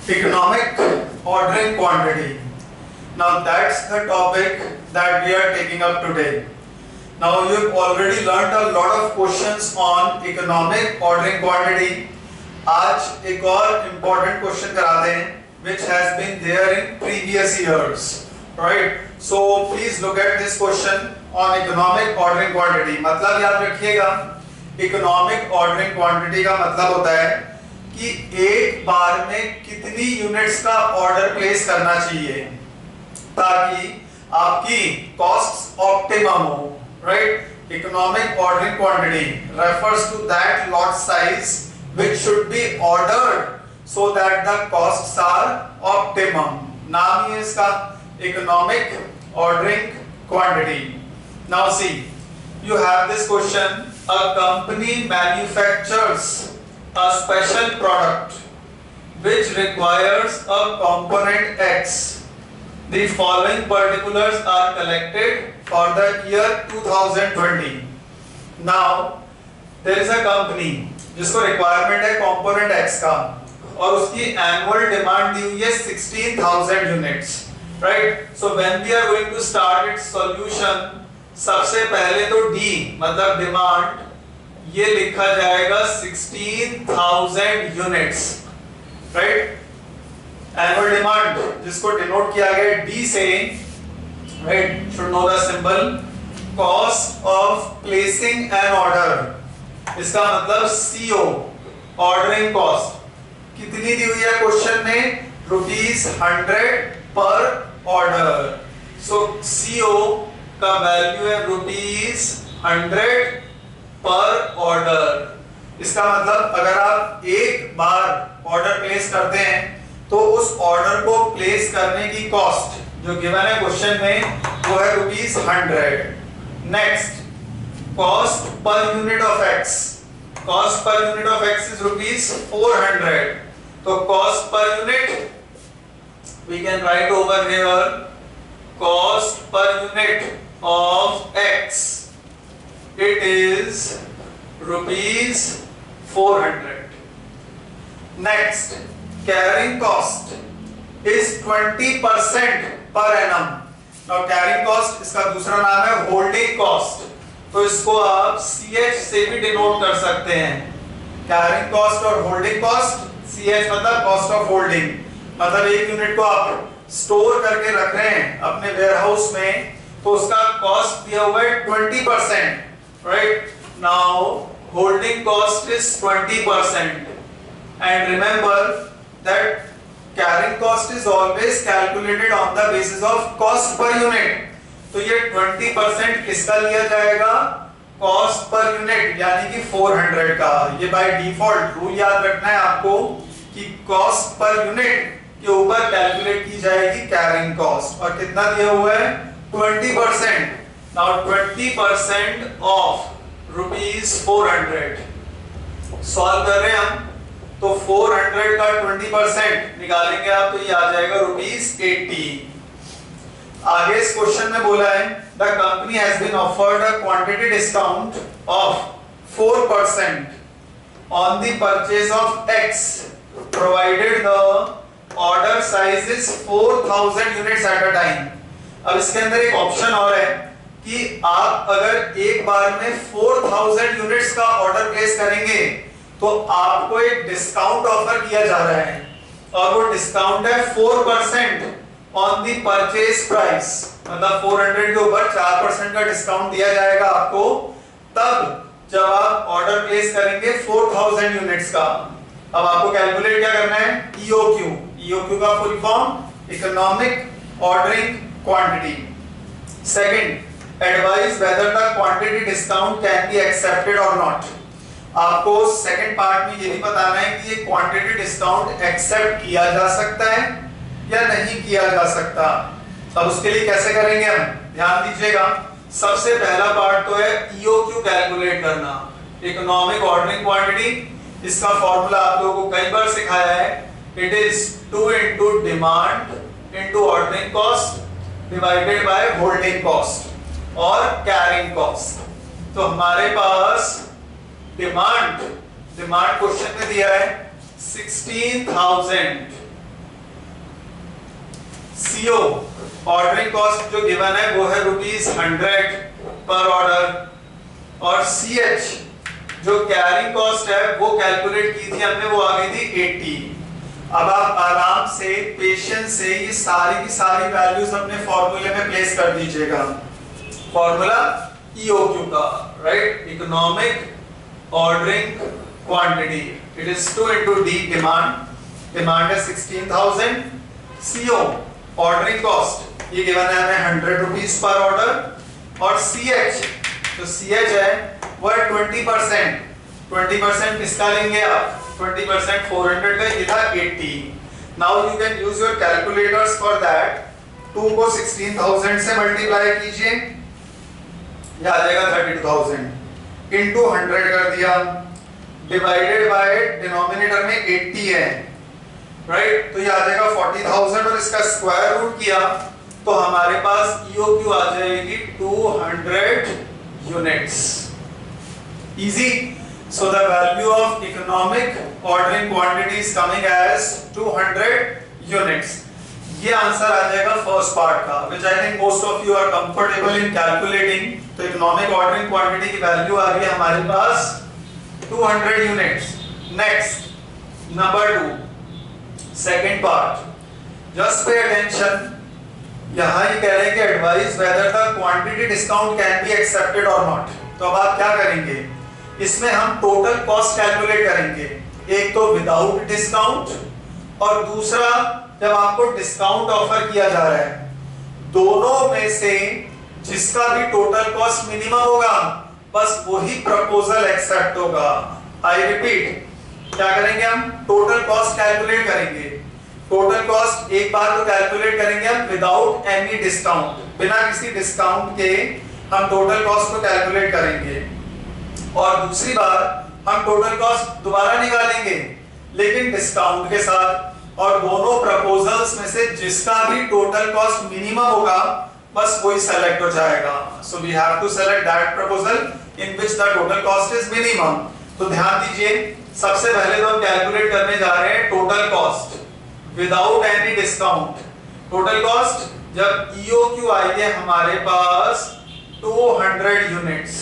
Economic ordering quantity. Now that's the topic that we are taking up today. Now you've already learnt a lot of questions on economic ordering quantity. आज एक और important question कराते हैं which has been there in previous years. Right? So please look at this question on economic ordering quantity. मतलब याद रखिएगा, economic ordering quantity का मतलब होता है कि एक बार में कितनी यूनिट्स का ऑर्डर प्लेस करना चाहिए ताकि आपकी कॉस्ट्स ऑप्टिमम हो. Right? Economic ordering quantity refers to that lot size which should be ordered so that the costs are optimum. नाम ही है इसका economic ordering quantity. Now see, you have this question. A company manufactures a special product which requires a component X. The following particulars are collected for the year 2020. Now there is a company जिसको requirement है component X का और उसकी annual demand दी हुई है 16,000 units. Right? So when we are going to start its solution, सबसे पहले तो D मतलब डिमांड ये लिखा जाएगा 16,000 यूनिट्स. राइट? एनुअल डिमांड जिसको डिनोट किया गया D से, right, should know the symbol. Cost of placing an order, इसका मतलब CO, ऑर्डरिंग कॉस्ट कितनी दी हुई है क्वेश्चन में? ₹100 पर ऑर्डर. सो CO का वैल्यू है ₹100 पर ऑर्डर. इसका मतलब अगर आप एक बार ऑर्डर प्लेस करते हैं तो उस ऑर्डर को प्लेस करने की कॉस्ट जो गिवन है क्वेश्चन में वो है ₹100. Next, cost per unit of X. Cost per unit of X is ₹400. तो cost per unit we can write over here cost per unit of X, it is ₹400. Next, carrying cost is 20% per annum. Now carrying cost इसका दूसरा नाम है holding cost. तो इसको आप CH से भी डिनोट कर सकते हैं. carrying cost और holding cost, CH मतलब cost of holding, मतलब एक यूनिट को आप स्टोर करके रख रहे हैं अपने वेयरहाउस में तो उसका कॉस्ट दिया हुआ है 20%. Right? Now holding cost is 20% and remember that carrying cost is always calculated on the basis of cost per unit. तो ये 20% किसका लिया जाएगा? कॉस्ट पर यूनिट यानी कि 400 का. ये बाय डिफॉल्ट रूल याद रखना है आपको कि कॉस्ट पर यूनिट के ऊपर कैलकुलेट की जाएगी कैरिंग कॉस्ट. और कितना दिया हुआ है? 20%. नाउ 20% ऑफ ₹400 सॉल्व कर रहे हैं हम तो 400 का 20% निकालेंगे आप तो ये आ जाएगा ₹80. आगे इस क्वेश्चन में बोला है the company has been offered a quantity discount of 4% on the purchase of X provided the order size is 4000 units at a time. अब इसके अंदर एक ऑप्शन और है कि आप अगर एक बार में 4000 यूनिट्स का ऑर्डर प्लेस करेंगे तो आपको एक डिस्काउंट ऑफर किया जा रहा है और वो डिस्काउंट है 4% ऑन द परचेज प्राइस. मतलब 400 के ऊपर 4% का डिस्काउंट दिया जाएगा आपको तब जब आप ऑर्डर प्लेस करेंगे 4000 यूनिट्स का. अब आपको कैलकुलेट क्या करना है? EOQ. EOQ का full form economic ordering quantity. Second, advise whether the quantity discount can be accepted और नॉट. आपको सेकंड पार्ट में ये भी बताना है कि ये क्वांटिटी डिस्काउंट एक्सेप्ट किया जा सकता है या नहीं किया जा सकता. अब उसके लिए कैसे करेंगे हम? ध्यान दीजिएगा. सबसे पहला पार्ट तो है EOQ कैलकुलेट करना, इकोनॉमिक ऑर्डरिंग क्वांटिटी. इसका फॉर्मूला आप लोगों को कई बार सिखाया है. It is 2 into demand into ordering cost divided by holding cost और कैरिंग कॉस्ट. तो हमारे पास डिमांड क्वेश्चन में दिया है 16,000 CO ऑर्डरिंग कॉस्ट जो गिवन है वो है ₹100 पर ऑर्डर, और CH जो कैरिंग कॉस्ट है वो कैलकुलेट की थी हमने, वो आ गई थी 80। अब आप आराम से पेशेंस से ये सारी की सारी वैल्यूज अपने फॉर्मूले में प्लेस कर दीजिएगा। फॉर्मूला EOQ का, right, economic ordering quantity, it is 2 into D demand है 16,000, CO ऑर्डरिंग कॉस्ट ये गिवन है हमें ₹100 पर ऑर्डर, और CH तो CH है वो है 20% किसका लेंगे आप, 20% 400 का, ये था 80। Now you can use your calculators for that. 2 को 16,000 से मल्टीप्लाई कीजिए, ये आ जाएगा 32,000 इनटू 100 कर दिया, डिवाइडेड बाय डिनोमिनेटर में 80 है, राइट, तो ये आ जाएगा 40,000, और इसका स्क्वायर रूट किया तो हमारे पास EOQ आ जाएगी 200 units. Easy. So the value of economic ordering quantity is coming as 200 units. ये आंसर आ जाएगा फर्स्ट पार्ट का, which I think most of you are comfortable in calculating। तो इकोनॉमिक ऑर्डरिंग क्वांटिटी की value आ रही है हमारे पास 200 units. Next number 2 second part, just pay attention. यहाँ ये कह रहे हैं कि advice whether the quantity discount can be accepted और नॉट। तो अब आप क्या करेंगे, इसमें हम टोटल कॉस्ट कैलकुलेट करेंगे, एक तो विदाउट डिस्काउंट और दूसरा जब आपको डिस्काउंट ऑफर किया जा रहा है। दोनों में से जिसका भी टोटल कॉस्ट मिनिमम होगा बस वही प्रपोजल एक्सेप्ट होगा। आई रिपीट, क्या करेंगे हम, टोटल कॉस्ट कैलकुलेट करेंगे। टोटल कॉस्ट एक बार तो कैलकुलेट करेंगे हम विदाउट एनी डिस्काउंट, बिना किसी डिस्काउंट के हम टोटल कॉस्ट को कैलकुलेट करेंगे, और दूसरी बार हम टोटल कॉस्ट दोबारा निकालेंगे लेकिन डिस्काउंट के साथ, और दोनों प्रपोजल्स में से जिसका भी टोटल कॉस्ट मिनिमम होगा बस वही सेलेक्ट हो जाएगा। So we have to select that proposal in which the total cost is minimum. तो ध्यान दीजिए, सबसे पहले तो हम कैलकुलेट करने जा रहे हैं total cost without any discount. Total cost जब EOQ आई है हमारे पास 200 यूनिट्स,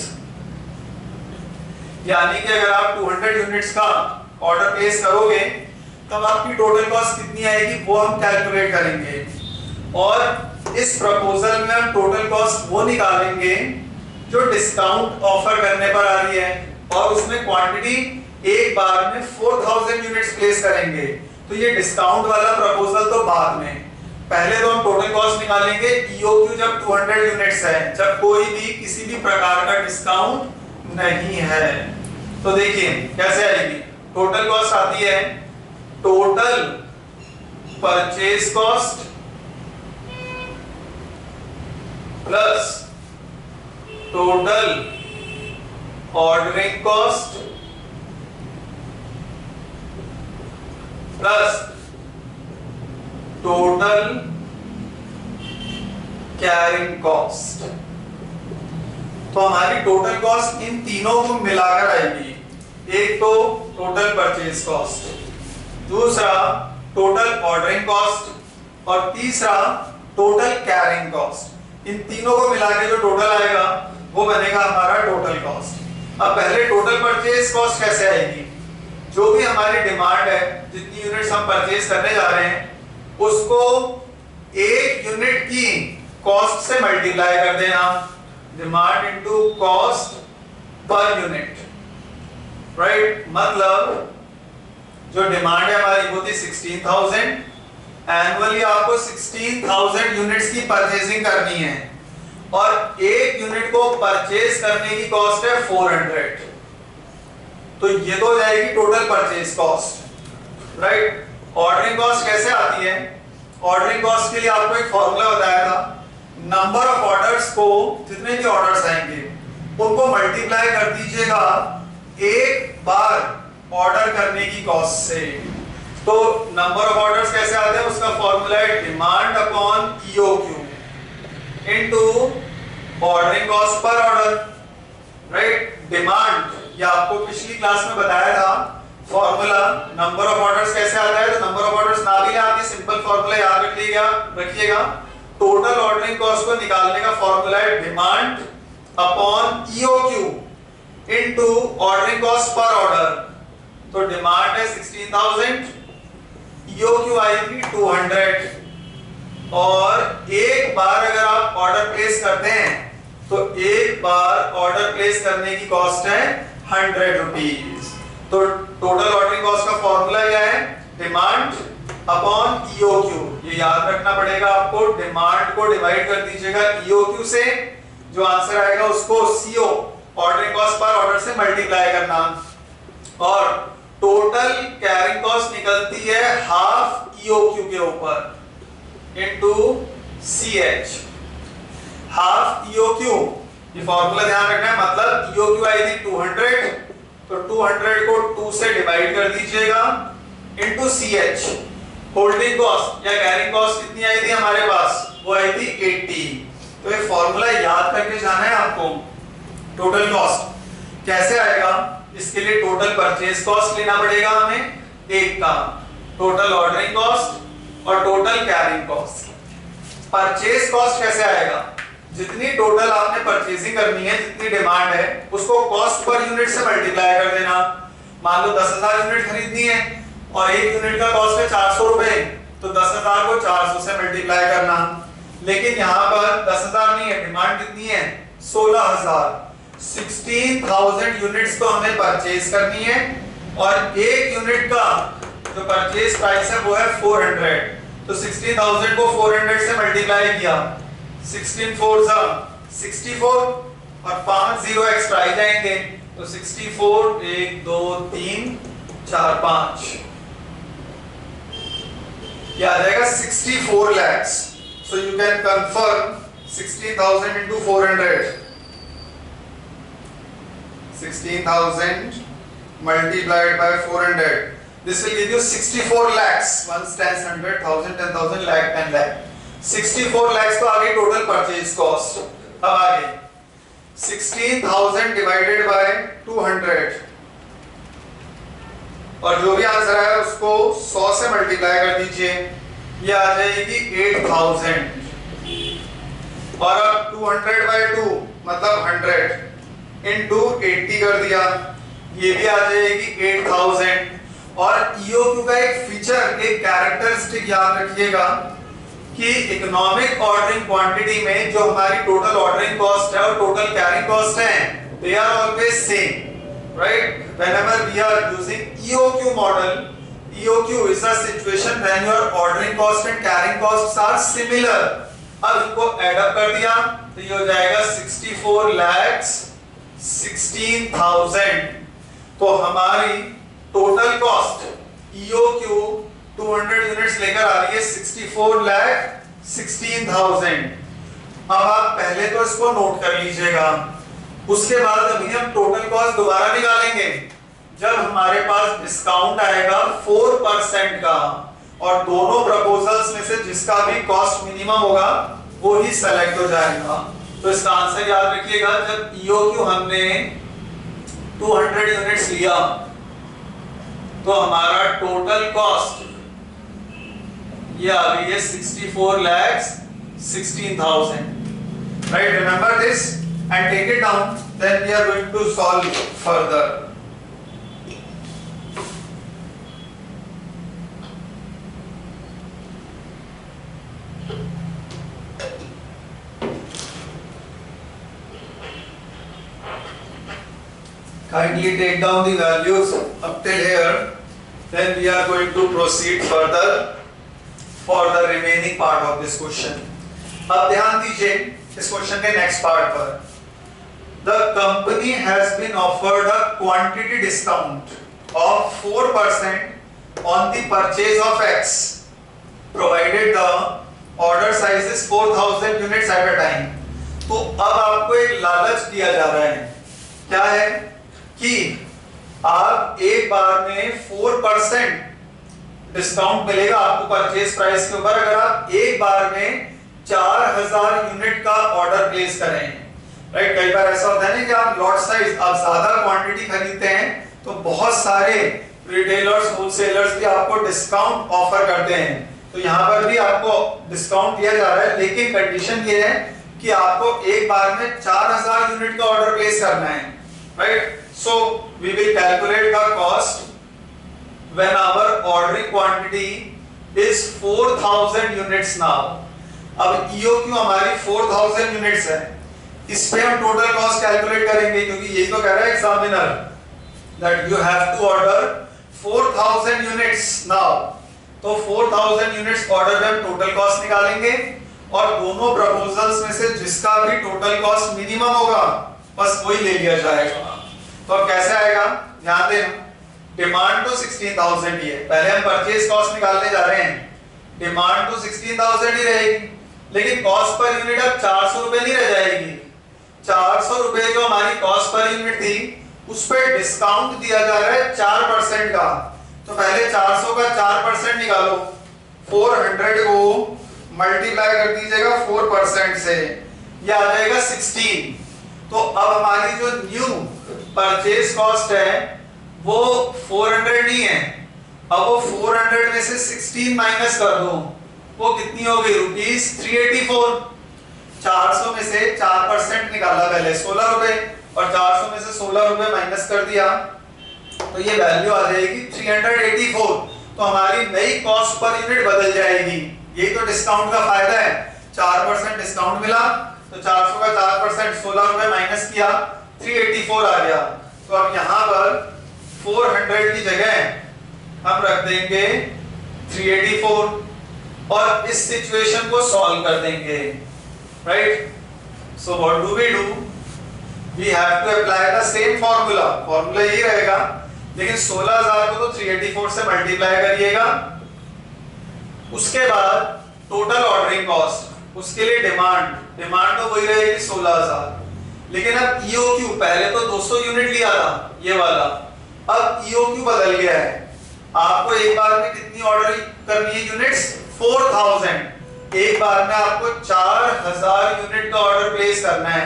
यानी कि अगर आप 200 यूनिट्स का ऑर्डर प्लेस करोगे तब आपकी टोटल कॉस्ट कितनी आएगी वो हम कैलकुलेट करेंगे, और इस प्रपोजल में हम टोटल कॉस्ट वो निकालेंगे जो डिस्काउंट ऑफर करने पर आ रही है, और उसमें क्वांटिटी एक बार में 4000 यूनिट्स प्लेस करेंगे। तो ये डिस्काउंट वाला प्रपोजल तो बाद में, पहले तो हम टोटल कॉस्ट निकालेंगे EOQ जब 200 यूनिट्स है, जब कोई भी किसी भी प्रकार का डिस्काउंट नहीं है। तो देखिए कैसे आएगी, टोटल कॉस्ट आती है total purchase cost plus total ordering cost plus total carrying cost. तो हमारी टोटल कॉस्ट इन तीनों को मिलाकर आएगी, एक तो टोटल परचेज कॉस्ट, दूसरा टोटल ऑर्डरिंग कॉस्ट, और तीसरा टोटल कैरिंग कॉस्ट। इन तीनों को मिलाकर जो टोटल आएगा वो बनेगा हमारा टोटल कॉस्ट। अब पहले टोटल परचेज कॉस्ट कैसे आएगी, जो भी हमारी डिमांड है, जितनी यूनिट्स हम परचेज करने जा रहे हैं उसको एक यूनिट की कॉस्ट से मल्टीप्लाई कर देना, demand into cost per unit, right. मतलब जो डिमांड है हमारी वो थी 16,000, एनुअली आपको 16,000 यूनिट्स की परचेजिंग करनी है, और एक यूनिट को परचेज करने की कॉस्ट है 400। तो ये तो हो जाएगी total purchase cost, right. Ordering cost कैसे आती है, ऑर्डरिंग कॉस्ट के लिए आपको एक फॉर्मूला बताया था, नंबर ऑफ ऑर्डर्स को, जितने भी ऑर्डर्स आएंगे उनको मल्टीप्लाई कर दीजिएगा एक बार ऑर्डर करने की कॉस्ट से। तो नंबर ऑफ ऑर्डर्स कैसे आते हैं, उसका फॉर्मूला है demand upon EOQ into ordering cost per order, right. Demand ये आपको पिछली क्लास में बताया था फॉर्मूला, नंबर ऑफ ऑर्डर्स कैसे आता है, तो नंबर ऑफ ऑर्डर्स ना भी आके सिंपल फॉर्मूला याद रखिएगा। टोटल ऑर्डरिंग कॉस्ट को निकालने का फॉर्मूला है demand upon EOQ into ordering cost per order. तो डिमांड है 16,000, ईओक्यू आई थी 200, और एक बार अगर आप ऑर्डर प्लेस करते हैं तो एक बार ऑर्डर प्लेस करने की कॉस्ट है 100 रुपीज। तो टोटल ऑर्डरिंग कॉस्ट का फॉर्मूला क्या है? Demand upon EOQ. ये याद रखना पड़ेगा आपको। डिमांड को डिवाइड कर दीजिएगा ईओक्यू से, जो आंसर आएगा उसको CO ordering cost per order से मल्टीप्लाई करना, और टोटल कैरिंग कॉस्ट निकलती है हाफ ईओक्यू के ऊपर इनटू सीएच। हाफ ईओक्यू, ये फॉर्मूला ध्यान रखना है। मतलब ईओक्यू आई थी 200, तो 200 को 2 से डिवाइड कर दीजिएगा इनटू सीएच। होल्डिंग कॉस्ट या कैरिंग कॉस्ट कितनी आई थी हमारे पास? वो आई थी 80। तो ये फॉर्मूला याद करके जाना है आपको। टोटल कॉस्ट कैसे आएगा? इसके लिए टोटल परचेज कॉस्ट लेना पड़ेगा हमें एक का, टोटल ऑर्डरिंग कॉस्ट और total carrying cost. Purchase cost कैसे आएगा? जितनी टोटल आपने परचेजिंग करनी है, जितनी डिमांड है, उसको कॉस्ट पर यूनिट से मल्टीप्लाई कर देना। मान लो 10,000 यूनिट खरीदनी है और एक यूनिट का कॉस्ट है 400 रुपए, तो 10,000 को 400 से मल्टीप्लाई करना। लेकिन यहाँ पर 10,000 नहीं है, डिमांड कितनी है? 16,000। 16,000 यूनिट्स को हमें परचेज करनी है, और एक यूनिट का जो परचेज प्राइस है वो है 400। तो 16,000 को 400 से मल्टीप्लाई किया, 16 4 64 और 5 जीरो एक्स्ट्रा आ जाएंगे, तो 64 1 2 3 4 5, ये आ जाएगा 64 lakhs। So you can confirm 16,000 into 400, 16,000 multiplied by 400, this will give you 64 lakhs। 1 10 100 1000 10,000 lakh 10 lakh, 64 lakhs तो आ गई टोटल परचेज कॉस्ट। अब आ गई 16,000 डिवाइडेड बाय 200, और जो भी आंसर आया उसको 100 से मल्टीप्लाई कर दीजिए, ये आ जाएगी 8,000। और अब 200 बाय 2 मतलब 100 इनटू 80 कर दिया, ये भी आ जाएगी 8,000। और ईओक्यू का एक फीचर, एक कैरेक्टरिस्टिक याद रखिएगा कि इकोनॉमिक ऑर्डरिंग क्वांटिटी में जो हमारी टोटल ऑर्डरिंग कॉस्ट है और टोटल कैरिंग कॉस्ट है, they are always same, right? Whenever we are using EOQ model, EOQ is a situation when your ordering cost and carrying costs are similar। अब इनको add up कर दिया तो ये हो जाएगा 64 lakhs 16,000। तो हमारी टोटल कॉस्ट EOQ 200 यूनिट्स लेकर आ रही है 64 lakh 16,000। अब आप पहले तो इसको नोट कर लीजिएगा, उसके बाद अभी हम टोटल कॉस्ट दोबारा निकालेंगे जब हमारे पास डिस्काउंट आएगा 4% का, और दोनों प्रपोजल्स में से जिसका भी कॉस्ट मिनिमम होगा वो ही सेलेक्ट हो जाएगा। तो इसका आंसर याद रखिएगा, जब ईओक्यू हमने 200 यूनिट्स लिया तो हमारा टोटल कॉस्ट ये आ गई है 64 lakhs 16,000। Right, remember this and take it down, then we are going to solve further। Kindly take down the values up till here, then we are going to proceed further for the remaining part of this question। अब ध्यान दीजिए इस question के next part पर। The company has been offered a quantity discount of 4% on the purchase of X, provided the order size is 4,000 units at a time। तो अब आपको एक लालच दिया जा रहा है, क्या है कि आप एक बार में 4% डिस्काउंट मिलेगा आपको परचेज प्राइस के ऊपर अगर आप एक बार में 4,000 यूनिट का ऑर्डर प्लेस करें। राइट, कई बार ऐसा होता है ना कि आप लॉट साइज, आप ज्यादा क्वांटिटी खरीदते हैं तो बहुत सारे रिटेलर्स, होलसेलर्स भी आपको डिस्काउंट ऑफर करते हैं तो यहाँ पर भी आपको डिस्काउंट दिया जा रहा है, लेकिन कंडीशन ये है कि आपको एक बार में 4000 यूनिट का ऑर्डर प्लेस करना है, right? So we will calculate the cost when our ordering quantity is 4000 units now. अब EOQ हमारी 4000 यूनिट्स है, इस पे हम टोटल कॉस्ट कैलकुलेट करेंगे, क्योंकि यही तो कह रहा है examiner that you have to order 4000 units now. तो 4000 यूनिट्स ऑर्डर में हम टोटल कॉस्ट निकालेंगे और दोनों प्रपोजल्स में से जिसका भी टोटल कॉस्ट मिनिमम होगा बस वही ले लिया जाएगा। तो अब कैसे आएगा, ध्यान देना। डिमांड तो 16000 ही है, पहले हम परचेज कॉस्ट निकालने जा रहे हैं। डिमांड तो 16000 ही रहेगी, लेकिन कॉस्ट पर यूनिट अब 400 रुपए नहीं रह जाएगी। 400 रुपए जो हमारी कॉस्ट पर यूनिट थी उस पर डिस्काउंट दिया जा रहा है 4% का। तो पहले 400 का 4% निकालो, 400 को मल्टीप्लाई कर दीजिएगा 4% से, ये आ जाएगा 16। तो अब हमारी जो न्यू परचेज कॉस्ट है वो 400 नहीं है, अब वो 400 में से 16 माइनस कर दो, वो कितनी होगी, ₹384। 400 में से 4% निकाला पहले 16 रुपए, और 400 में से 16 रुपए माइनस कर दिया तो ये वैल्यू आ जाएगी 384। तो हमारी नई कॉस्ट पर यूनिट बदल जाएगी। यही तो डिस्काउंट का फायदा है, 4% डिस्काउंट मिला तो 400 का 4% 16 रुपए माइनस किया, 384 आ गया। तो अब यहाँ पर 400 की जगह हम रख देंगे 384 और इस सिचुएशन को सॉल्व कर देंगे, right? So what do we do, we have to apply the same formula. Formula यही रहेगा, लेकिन 16000 को तो 384 से मल्टीप्लाई करिएगा। उसके बाद टोटल ऑर्डरिंग कॉस्ट, उसके लिए डिमांड तो वही रहेगी 16000, लेकिन अब EOQ पहले तो 200 यूनिट लिया था ये वाला, अब EOQ बदल गया है। आपको एक बार में कितनी ऑर्डर करनी है यूनिट्स, 4000। एक बार में आपको 4000 यूनिट का ऑर्डर प्लेस करना है,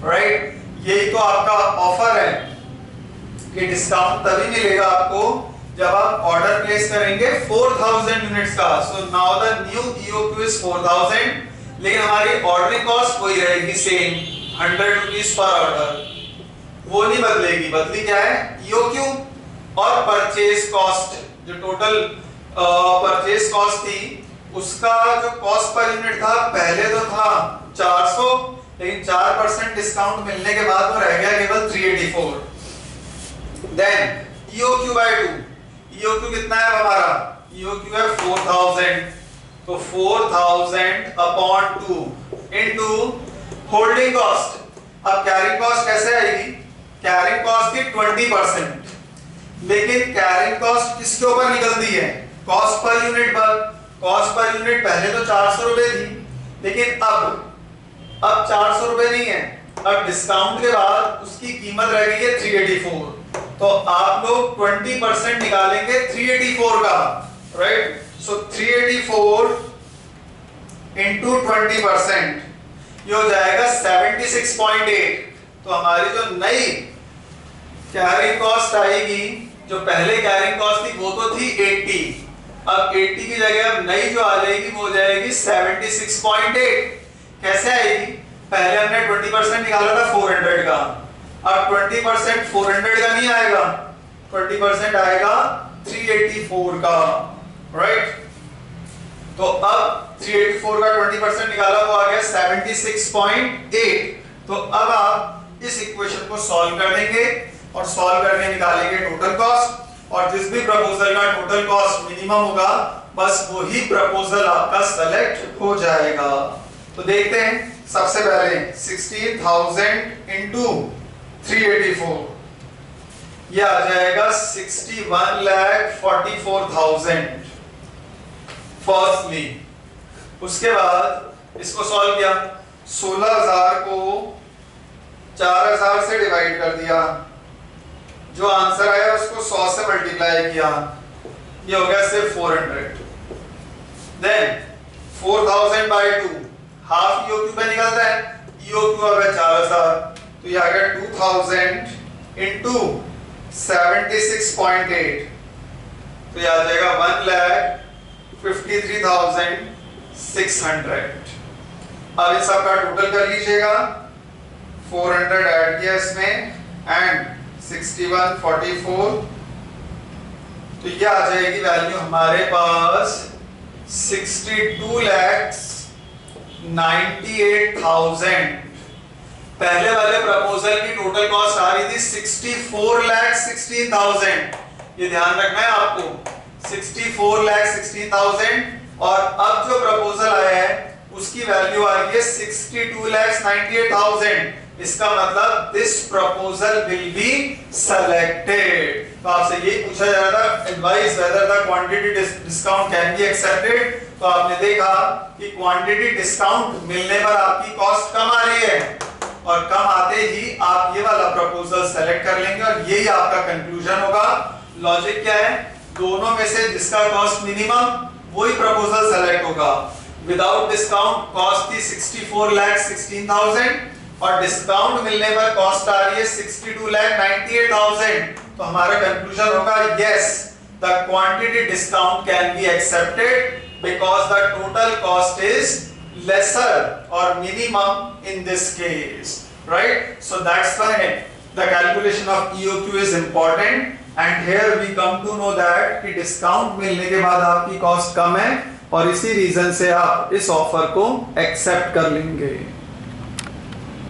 राइट? यही तो आपका ऑफर है कि डिस्काउंट तभी मिलेगा आपको जब आप ऑर्डर प्लेस करेंगे 4000 यूनिट्स का। So now the new EOQ is 4000, लेकिन हमारी ऑर्डरिंग कॉस्ट वही रहेगी सेम, 100 रुपीस पर ऑर्डर, वो नहीं बदलेगी। बदली क्या है, EOQ और परचेज कॉस्ट। जो टोटल परचेज कॉस्ट थी उसका जो कॉस्ट पर यूनिट था पहले तो था 400, लेकिन 4% डिस्काउंट मिलने के बाद वो रह गया केवल 384। देन EOQ by 2, EOQ कितना है हमारा, EOQ है 4000, तो 4000 अपॉन 2 इनटू होल्डिंग कॉस्ट। अब कैरिंग कॉस्ट कैसे आएगी, कैरिंग कॉस्ट की 20%, लेकिन कैरिंग कॉस्ट किसके ऊपर निकलती है, कॉस्ट पर यूनिट पर। कॉस्ट पर यूनिट पहले तो 400 रुपए थी, लेकिन अब 400 रुपए नहीं है, अब डिस्काउंट के बाद उसकी कीमत रह गई है 384। तो आप लोग 20% निकालेंगे 384 का, राइट? सो 384 इंटू 20%, ये हो जाएगा 76.8। तो हमारी जो नई कैरिंग कॉस्ट आएगी, जो पहले कैरिंग कॉस्ट थी वो तो थी 80, अब 80 की जगह अब नई जो आ जाएगी वो हो जाएगी 76.8। कैसे आएगी, पहले हमने 20% निकाला था 400 का, अब 20% 400 का नहीं आएगा, 20% आएगा 384 का, राइट? तो अब 384 का 20% निकाला वो आ गया 76.8। तो अब आप इस इक्वेशन को सॉल्व कर देंगे और सॉल्व करके निकालेंगे टोटल कॉस्ट, और जिस भी प्रपोजल का टोटल कॉस्ट मिनिमम होगा बस वही प्रपोजल आपका सेलेक्ट हो जाएगा। तो देखते हैं, सबसे पहले 16,000 इंटू 384, यह आ जाएगा 61,44,000 फर्स्टली। उसके बाद इसको सॉल्व किया, 16,000 को 4,000 से डिवाइड कर दिया, जो आंसर आया उसको 100 से मल्टीप्लाई किया, ये हो गया सिर्फ 400। देन 4000 बाय 2, हाफ EOQ पे निकलता है, EOQ आ गया 4000, तो ये आ गया 2000 इंटू 76.8, तो ये आ जाएगा 1,40,000 53,600। अब इस सबका टोटल कर लीजिएगा, 400 ऐड किया इसमें एंड 61 44, तो ये आ जाएगी वैल्यू हमारे पास 62,98,000। पहले वाले प्रपोजल की टोटल कॉस्ट आ रही थी 64,16,000, ये ध्यान रखना है आपको, 64,16,000, और अब जो प्रपोजल आया है उसकी वैल्यू आ रही है 62,98,000। इसका मतलब this proposal will be selected. तो आपसे ये पूछा जा रहा था, advice whether the quantity discount can be accepted. तो आपने देखा कि क्वांटिटी डिस्काउंट मिलने पर आपकी कॉस्ट कम आ रही है, और कम आते ही आप ये वाला प्रपोजल सेलेक्ट कर लेंगे, और यही आपका कंक्लूजन होगा। लॉजिक क्या है, दोनों में से जिसका कॉस्ट मिनिमम वही प्रपोजल सेलेक्ट होगा। विदाउट डिस्काउंट कॉस्ट थी 64,16,000, और डिस्काउंट मिलने पर कॉस्ट आ रही है 62,98,000। तो हमारा कंक्लूजन होगा yes, the quantity discount can be accepted because the total cost is lesser or minimum in this case, right? So that's why the calculation of EOQ is important, and here we come to know that कि discount मिलने के बाद आपकी cost कम है, और इसी reason से आप इस ऑफर को एक्सेप्ट कर लेंगे।